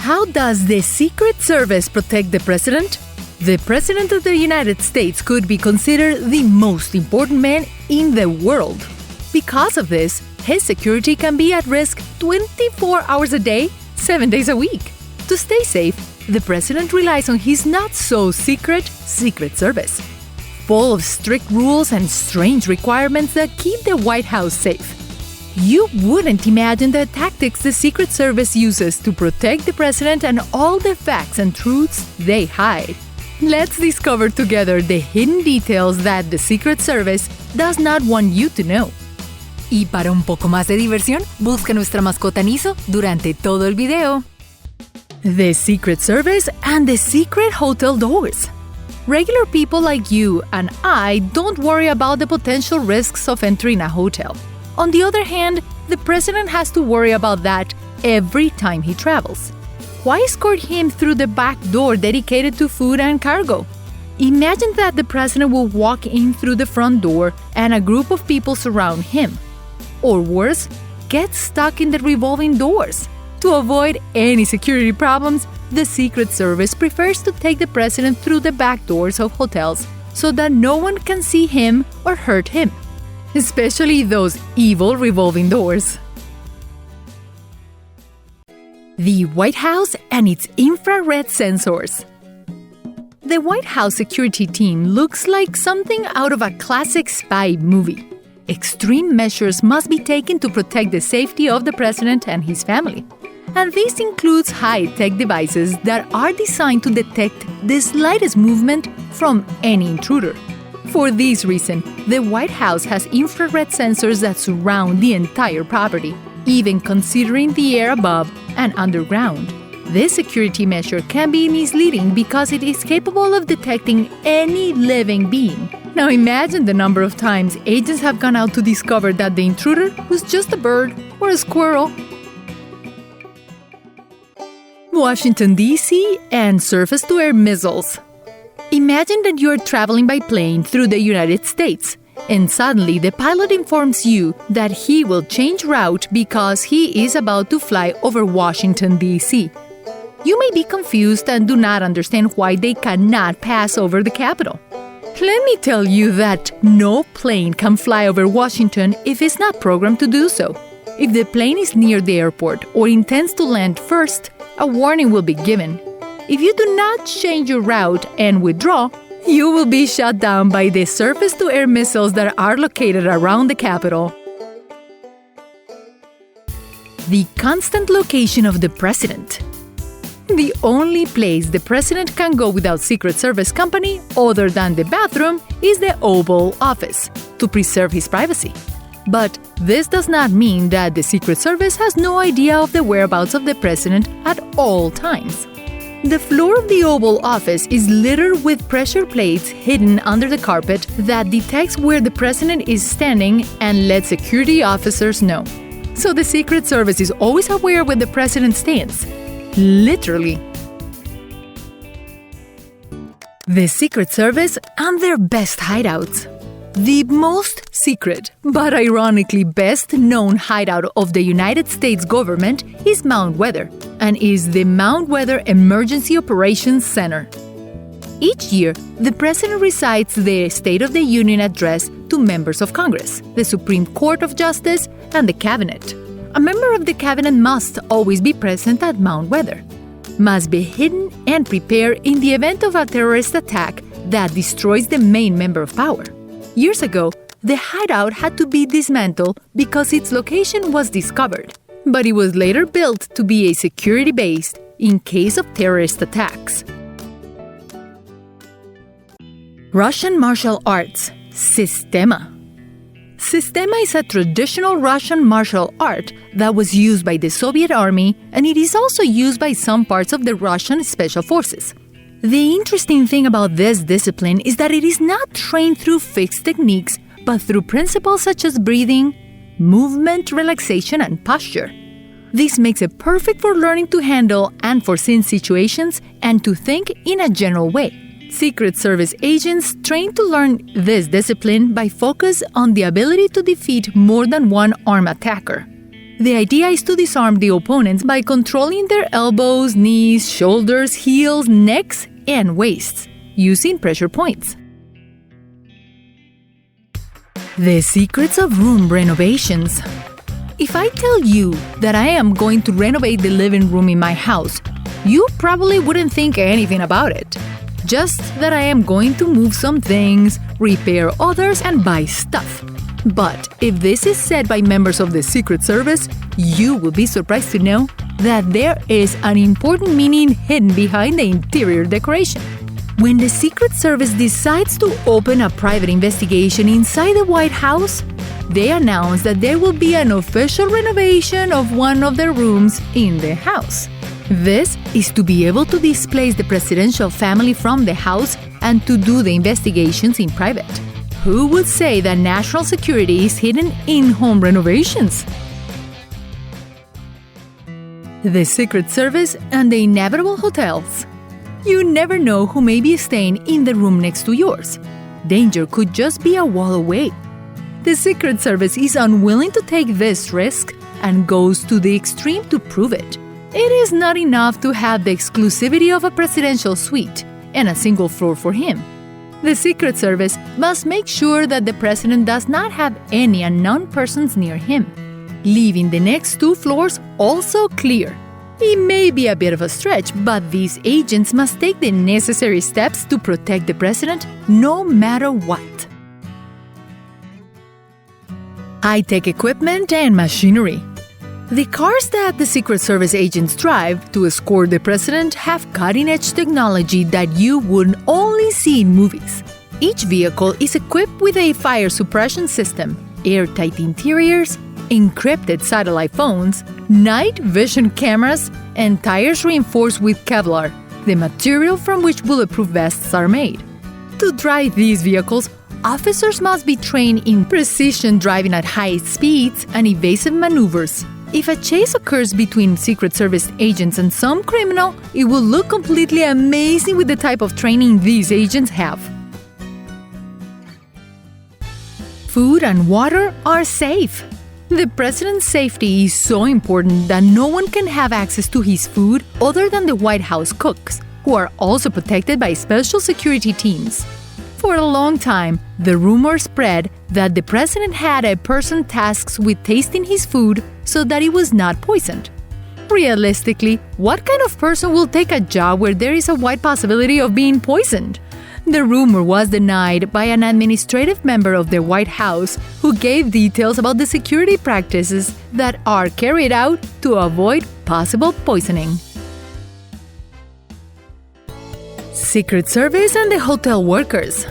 How does the Secret Service protect the president? The President of the United States could be considered the most important man in the world. Because of this, his security can be at risk 24 hours a day, 7 days a week. To stay safe, the president relies on his not-so-secret Secret Service, full of strict rules and strange requirements that keep the White House safe. You wouldn't imagine the tactics the Secret Service uses to protect the president and all the facts and truths they hide. Let's discover together the hidden details that the Secret Service does not want you to know. Y para un poco más de diversión, busca nuestra mascota Niso durante todo el video. The Secret Service and the secret hotel doors. Regular people like you and I don't worry about the potential risks of entering a hotel. On the other hand, the president has to worry about that every time he travels. Why escort him through the back door dedicated to food and cargo? Imagine that the president will walk in through the front door and a group of people surround him. Or worse, get stuck in the revolving doors. To avoid any security problems, the Secret Service prefers to take the president through the back doors of hotels so that no one can see him or hurt him. Especially those evil revolving doors. The White House and its infrared sensors. The White House security team looks like something out of a classic spy movie. Extreme measures must be taken to protect the safety of the president and his family. And this includes high-tech devices that are designed to detect the slightest movement from any intruder. For this reason, the White House has infrared sensors that surround the entire property, even considering the air above and underground. This security measure can be misleading because it is capable of detecting any living being. Now imagine the number of times agents have gone out to discover that the intruder was just a bird or a squirrel. Washington, D.C. and surface-to-air missiles. Imagine that you are traveling by plane through the United States, and suddenly the pilot informs you that he will change route because he is about to fly over Washington, D.C. You may be confused and do not understand why they cannot pass over the Capitol. Let me tell you that no plane can fly over Washington if it's not programmed to do so. If the plane is near the airport or intends to land first, a warning will be given. If you do not change your route and withdraw, you will be shot down by the surface-to-air missiles that are located around the Capitol. The constant location of the president. The only place the president can go without Secret Service company, other than the bathroom, is the Oval Office, to preserve his privacy. But this does not mean that the Secret Service has no idea of the whereabouts of the president at all times. The floor of the Oval Office is littered with pressure plates hidden under the carpet that detects where the president is standing and lets security officers know. So the Secret Service is always aware where the president stands. Literally. The Secret Service and their best hideouts. The most secret, but ironically best known hideout of the United States government is Mount Weather, and is the Mount Weather Emergency Operations Center. Each year, the President recites the State of the Union address to members of Congress, the Supreme Court of Justice, and the Cabinet. A member of the Cabinet must always be present at Mount Weather, must be hidden and prepared in the event of a terrorist attack that destroys the main member of power. Years ago, the hideout had to be dismantled because its location was discovered, but it was later built to be a security base in case of terrorist attacks. Russian martial arts, Systema. Systema is a traditional Russian martial art that was used by the Soviet Army, and it is also used by some parts of the Russian Special Forces. The interesting thing about this discipline is that it is not trained through fixed techniques, but through principles such as breathing, movement, relaxation, and posture. This makes it perfect for learning to handle unforeseen situations and to think in a general way. Secret Service agents train to learn this discipline by focus on the ability to defeat more than one armed attacker. The idea is to disarm the opponents by controlling their elbows, knees, shoulders, heels, necks, and waists, using pressure points. The secrets of room renovations. If I tell you that I am going to renovate the living room in my house, you probably wouldn't think anything about it. Just that I am going to move some things, repair others, and buy stuff. But if this is said by members of the Secret Service, you will be surprised to know that there is an important meaning hidden behind the interior decoration. When the Secret Service decides to open a private investigation inside the White House, they announce that there will be an official renovation of one of the rooms in the house. This is to be able to displace the presidential family from the house and to do the investigations in private. Who would say that national security is hidden in home renovations? The Secret Service and the Inhabitable Hotels. You never know who may be staying in the room next to yours. Danger could just be a wall away. The Secret Service is unwilling to take this risk and goes to the extreme to prove it. It is not enough to have the exclusivity of a presidential suite and a single floor for him. The Secret Service must make sure that the president does not have any unknown persons near him, leaving the next 2 floors also clear. It may be a bit of a stretch, but these agents must take the necessary steps to protect the president no matter what. High-tech equipment and machinery. The cars that the Secret Service agents drive to escort the president have cutting-edge technology that you would only see in movies. Each vehicle is equipped with a fire suppression system, airtight interiors, encrypted satellite phones, night vision cameras, and tires reinforced with Kevlar, the material from which bulletproof vests are made. To drive these vehicles, officers must be trained in precision driving at high speeds and evasive maneuvers. If a chase occurs between Secret Service agents and some criminal, it will look completely amazing with the type of training these agents have. Food and water are safe. The president's safety is so important that no one can have access to his food other than the White House cooks, who are also protected by special security teams. For a long time, the rumor spread that the president had a person tasked with tasting his food so that it was not poisoned. Realistically, what kind of person will take a job where there is a wide possibility of being poisoned? The rumor was denied by an administrative member of the White House who gave details about the security practices that are carried out to avoid possible poisoning. Secret Service and the hotel workers.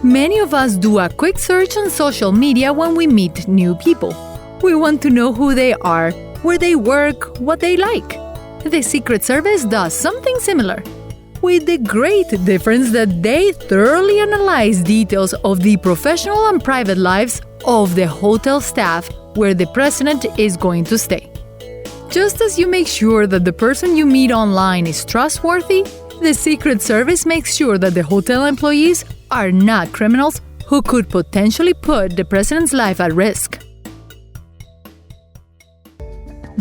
Many of us do a quick search on social media when we meet new people. We want to know who they are, where they work, what they like. The Secret Service does something similar, with the great difference that they thoroughly analyze details of the professional and private lives of the hotel staff where the president is going to stay. Just as you make sure that the person you meet online is trustworthy, the Secret Service makes sure that the hotel employees are not criminals who could potentially put the president's life at risk.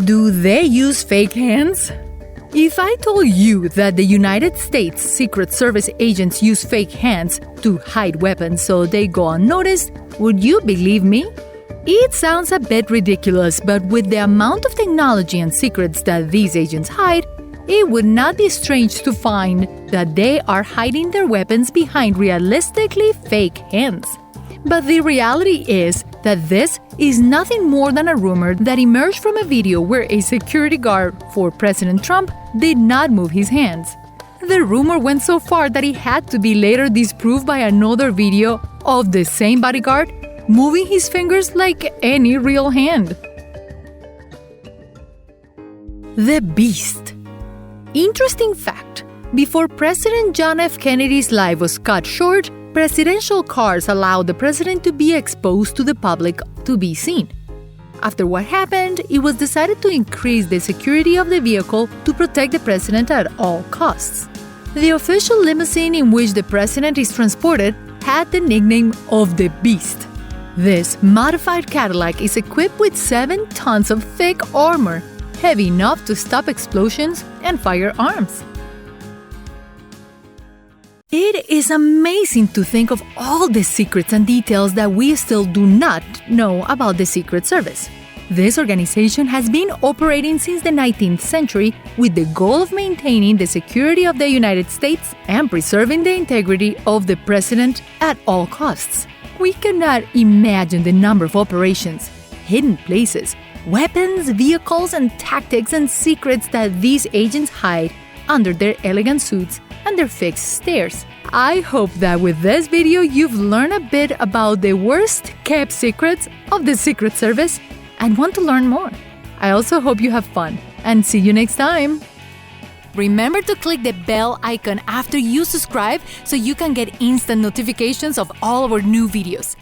Do they use fake hands? If I told you that the United States Secret Service agents use fake hands to hide weapons so they go unnoticed, would you believe me? It sounds a bit ridiculous, but with the amount of technology and secrets that these agents hide, it would not be strange to find that they are hiding their weapons behind realistically fake hands. But the reality is that this is nothing more than a rumor that emerged from a video where a security guard for President Trump did not move his hands. The rumor went so far that it had to be later disproved by another video of the same bodyguard moving his fingers like any real hand. The Beast. Interesting fact: before President John F. Kennedy's life was cut short, presidential cars allowed the president to be exposed to the public to be seen. After what happened, it was decided to increase the security of the vehicle to protect the president at all costs. The official limousine in which the president is transported had the nickname of the Beast. This modified Cadillac is equipped with 7 tons of thick armor, heavy enough to stop explosions and firearms. It is amazing to think of all the secrets and details that we still do not know about the Secret Service. This organization has been operating since the 19th century with the goal of maintaining the security of the United States and preserving the integrity of the president at all costs. We cannot imagine the number of operations, hidden places, weapons, vehicles, and tactics and secrets that these agents hide under their elegant suits and their fixed stares. I hope that with this video you've learned a bit about the worst-kept secrets of the Secret Service and want to learn more. I also hope you have fun, and see you next time! Remember to click the bell icon after you subscribe so you can get instant notifications of all our new videos.